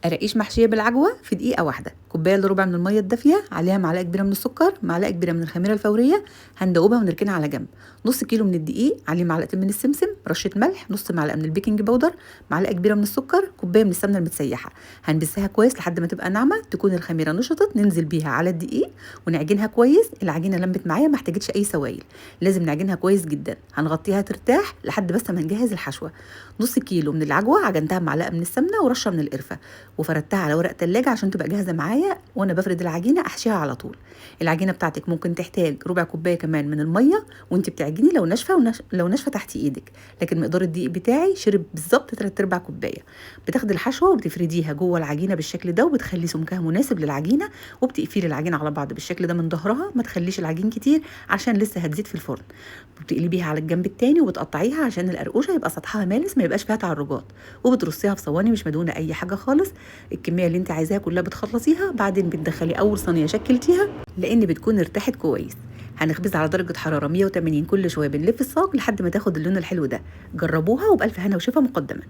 قراقيش محشيه بالعجوه في دقيقه واحده. كوبايه الا ربع من الميه الدافيه، عليها معلقه كبيره من السكر، معلقه كبيره من الخميره الفوريه، هندوبها ونركنها على جنب. نص كيلو من الدقيق، عليه معلقتين من السمسم، رشه ملح، نص معلقه من البيكنج باودر، معلقه كبيره من السكر، كوبايه من السمنه المتسيحه. هنبسها كويس لحد ما تبقى ناعمه، تكون الخميره نشطت، ننزل بيها على الدقيق ونعجنها كويس. العجينه لمت معايا ما احتاجتش اي سوائل، لازم نعجنها كويس جدا. هنغطيها ترتاح لحد بس ما نجهز الحشوه. نص كيلو من العجوه عجنتها بمعلقه من السمنه ورشه من القرفه، وفردتها على ورق تلاجة عشان تبقى جاهزة معايا. وانا بفرد العجينة احشيها على طول. العجينة بتاعتك ممكن تحتاج ربع كوباية كمان من المية وانت بتعجني لو ناشفة، لو ناشفة تحت ايدك. لكن مقدار الدقيق بتاعي شرب بالظبط 3 ارباع كوباية. بتاخدي الحشوة وبتفرديها جوه العجينة بالشكل ده، وبتخلي سمكها مناسب للعجينة، وبتقفلي العجينة على بعض بالشكل ده من ظهرها، ما تخليش العجين كتير عشان لسه هتزيد في الفرن. وبتقلبيها على الجنب التاني وبتقطعيها عشان القرقوشه يبقى سطحها مالس، ما يبقاش فيها تعرجات. وبترصيها في صواني مش مدهونه اي حاجه خالص. الكميه اللي انت عايزاها كلها بتخلصيها، بعدين بتدخلي اول صينيه شكلتيها لان بتكون ارتاحت كويس. هنخبز على درجه حراره 180، كل شويه بنلف الصاج لحد ما تاخد اللون الحلو ده. جربوها وبالف هنا وشفا مقدما.